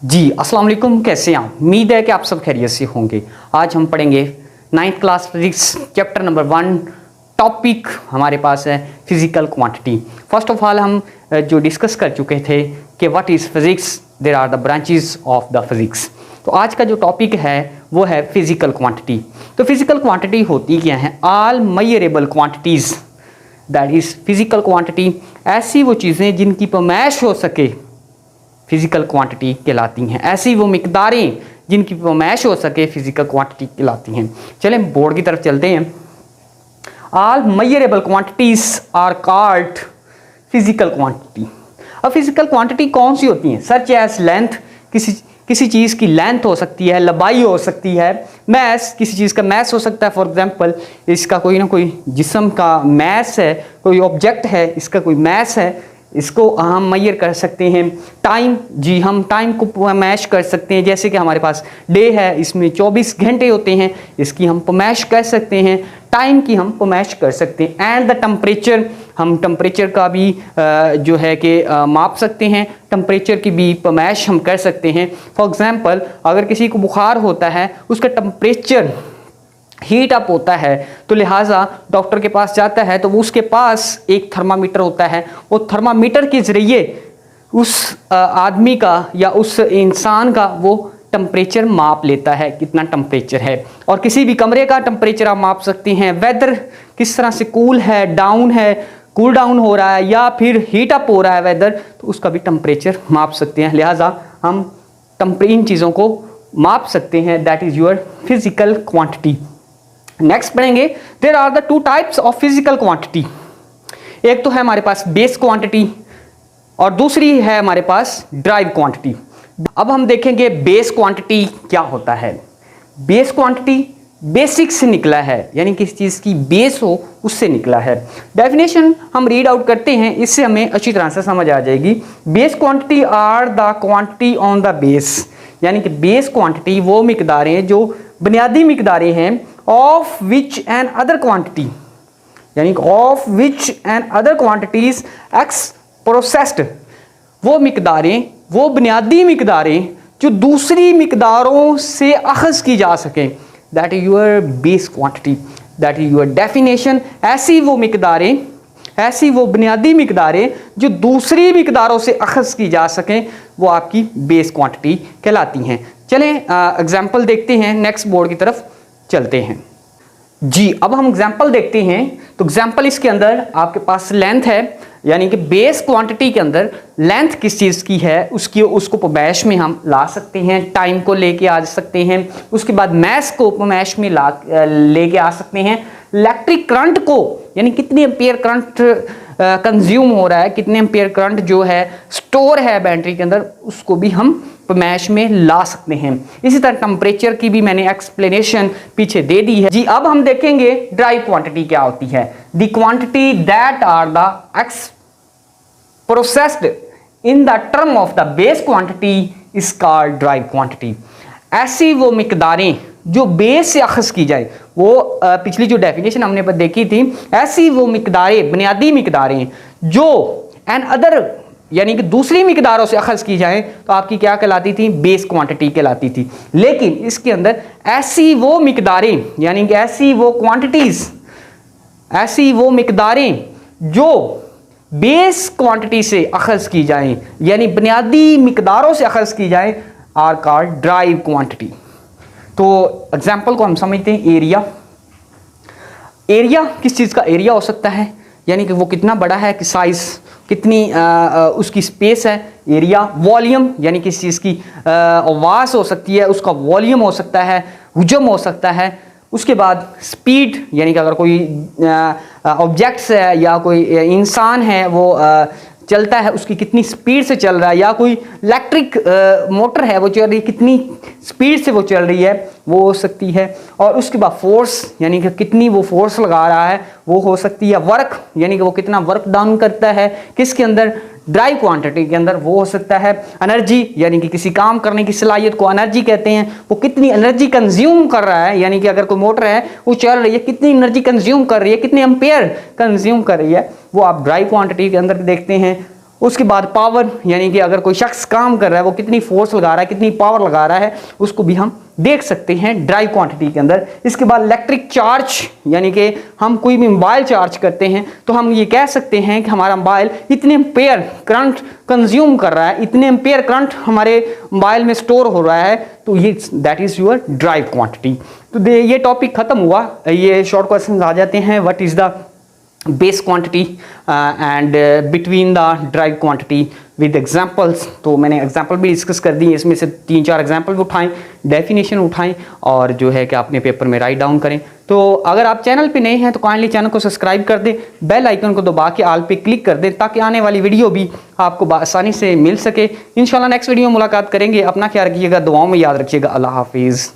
जी अस्सलाम वालेकुम, कैसे हैं आप? उम्मीद है कि आप सब खैरियत से होंगे। आज हम पढ़ेंगे 9th class physics chapter number 1। Topic हमारे पास है physical quantity. First of all हम जो डिस्कस कर चुके थे कि what is physics, there are the branches of the physics. तो आज का जो टॉपिक है वो है फिजिकल क्वांटिटी। तो फिजिकल क्वांटिटी होती क्या है? All measurable quantities, that is physical quantity. ऐसी वो चीज़ें जिनकी पैमाइश हो सके फिजिकल क्वांटिटी कहलाती हैं। ऐसी वो मिकदारें जिनकी पैमाइश हो सके फिजिकल क्वांटिटी कहलाती हैं। चलें बोर्ड की तरफ चलते हैं। All measurable quantities are called physical quantity. अब फिजिकल क्वांटिटी कौन सी होती हैं? सच एज लेंथ, किसी चीज़ की लेंथ हो सकती है, लंबाई हो सकती है। मैस, किसी चीज़ का मैस हो सकता है। फॉर एग्जांपल इसका कोई ना कोई जिस्म का मैस है, कोई ऑब्जेक्ट है, इसका कोई मैस है, इसको हम मेजर कर सकते हैं। टाइम, जी हम टाइम को मैश कर सकते हैं। जैसे कि हमारे पास डे है, इसमें 24 घंटे होते हैं, इसकी हम पैमाइश कर सकते हैं, टाइम की हम पैमाइश कर सकते हैं। एंड द टेम्परेचर, हम टेम्परेचर का भी जो है कि माप सकते हैं, टेम्परेचर की भी पैमाइश हम कर सकते हैं। फॉर एग्जांपल अगर किसी को बुखार होता है, उसका टेम्परेचर हीट अप होता है, तो लिहाजा डॉक्टर के पास जाता है तो वो उसके पास एक थर्मामीटर होता है। वो थर्मामीटर के ज़रिए उस आदमी का या उस इंसान का वो टेम्परेचर माप लेता है, कितना टेम्परेचर है। और किसी भी कमरे का टेम्परेचर आप माप सकते हैं। वेदर किस तरह से कूल है, डाउन है, कूल डाउन हो रहा है या फिर हीट अप हो रहा है वेदर, तो उसका भी टेम्परेचर माप सकते हैं। लिहाजा हम इन चीज़ों को माप सकते हैं। That is your physical quantity. Next पढ़ेंगे, there are the two types of physical quantity. एक तो है हमारे पास बेस क्वांटिटी और दूसरी है हमारे पास ड्राइव क्वांटिटी। अब हम देखेंगे बेस क्वांटिटी क्या होता है। बेस क्वांटिटी बेसिक से निकला है, यानी किसी चीज़ की बेस हो उससे निकला है। डेफिनेशन हम रीड आउट करते हैं, इससे हमें अच्छी तरह से समझ आ जाएगी। Base quantity are the quantity on the base, यानी कि बेस क्वांटिटी वो मिकदारें जो बुनियादी मिकदारें हैं of which and other quantity, यानी of which and other quantities x processed, वो मिकदारें, वो बुनियादी मिकदारें जो दूसरी मिकदारों से अखज़ की जा सकें। That is your base quantity, that is your definition. ऐसी वो मिकदारें, ऐसी वो बुनियादी मिकदारें जो दूसरी मिकदारों से अखज़ की जा सकें, वो आपकी बेस क्वांटिटी कहलाती हैं। चलें एग्जाम्पल देखते हैं, नेक्स्ट बोर्ड की तरफ चलते हैं। जी अब हम एग्जाम्पल देखते हैं। तो एग्जाम्पल इसके अंदर आपके पास लेंथ है, यानी कि बेस क्वांटिटी के अंदर लेंथ किस चीज़ की है उसको पैमाइश में हम ला सकते हैं, टाइम को लेके आ सकते हैं। उसके बाद मैस को पैमाइश में लेके आ सकते हैं। इलेक्ट्रिक करंट को, यानी कितने एम्पियर करंट कंज्यूम हो रहा है, कितने एम्पियर करंट जो है स्टोर है बैटरी के अंदर, उसको भी हम पैमाइश में ला सकते हैं। इसी तरह टेम्परेचर की भी मैंने एक्सप्लेनेशन पीछे दे दी है। जी अब हम देखेंगे ड्राइव क्वांटिटी क्या होती है। The quantity that are the expressed in the term of the base quantity is called derived quantity. ऐसी वो मिकदारें जो बेस से अखज़ की जाए, वो पिछली जो डेफिनेशन हमने पर देखी थी, ऐसी वो मिकदारें, बुनियादी मिकदारें जो एन अदर, यानी कि दूसरी मिकदारों से अखज़ की जाए, तो आपकी क्या कहलाती थी? बेस क्वांटिटी कहलाती थी। लेकिन इसके अंदर ऐसी वो मिकदारें, यानी कि ऐसी वो क्वांटिटीज़, ऐसी वो मिकदारें जो बेस क्वांटिटी से अखज़ की जाएं, यानी बुनियादी मिकदारों से अखज़ की जाएं, आर कॉल्ड ड्राइव क्वांटिटी। तो एग्जाम्पल को हम समझते हैं। एरिया, एरिया किस चीज़ का एरिया हो सकता है, यानी कि वो कितना बड़ा है, कि साइज़ कितनी उसकी स्पेस है, एरिया। वॉल्यूम, यानी किसी चीज़ की आवाज़ हो सकती है, उसका वॉल्यूम हो सकता है, हुजम हो सकता है। उसके बाद स्पीड, यानी कि अगर कोई ऑब्जेक्ट्स है या कोई इंसान है वो चलता है, उसकी कितनी स्पीड से चल रहा है, या कोई इलेक्ट्रिक मोटर है वो चल रही है, कितनी स्पीड से वो चल रही है, वो हो सकती है। और उसके बाद फोर्स, यानी कि कितनी वो फोर्स लगा रहा है, वो हो सकती है। वर्क, यानी कि वो कितना वर्क डाउन करता है, किसके अंदर? ड्राइव क्वांटिटी के अंदर, वो हो सकता है। एनर्जी, यानी कि किसी काम करने की सलाहियत को एनर्जी कहते हैं, वो कितनी एनर्जी कंज्यूम कर रहा है, यानी कि अगर कोई मोटर है वो चल रही है, कितनी एनर्जी कंज्यूम कर रही है, कितने एम्पेयर कंज्यूम कर रही है, वो आप ड्राइव क्वांटिटी के अंदर देखते हैं। उसके बाद पावर, यानी कि अगर कोई शख्स काम कर रहा है वो कितनी फोर्स लगा रहा है, कितनी पावर लगा रहा है, उसको भी हम देख सकते हैं ड्राइव क्वांटिटी के अंदर। इसके बाद इलेक्ट्रिक चार्ज, यानी कि हम कोई भी मोबाइल चार्ज करते हैं तो हम ये कह सकते हैं कि हमारा मोबाइल इतने एम्पेयर करंट कंज्यूम कर रहा है, इतने एम्पेयर करंट हमारे मोबाइल में स्टोर हो रहा है, तो ये that is your drive quantity. तो ये टॉपिक खत्म हुआ। ये शॉर्ट क्वेश्चन आ जाते हैं, what is the base quantity and between the drive quantity with examples. तो मैंने एग्जांपल भी डिस्कस कर दी, इसमें से 3-4 एग्जांपल भी उठाएं, डेफिनेशन उठाएं और जो है कि अपने पेपर में राइट डाउन करें। तो अगर आप चैनल पे नए हैं तो काइंडली चैनल को सब्सक्राइब कर दें, बेल आइकन को दबा के ऑल पे क्लिक कर दें ताकि आने वाली वीडियो भी आपको आसानी से मिल सके। इंशाल्लाह नेक्स्ट वीडियो में मुलाकात करेंगे। अपना ख्याल रखिएगा, दुआओं में याद रखिएगा। अल्लाह हाफिज़।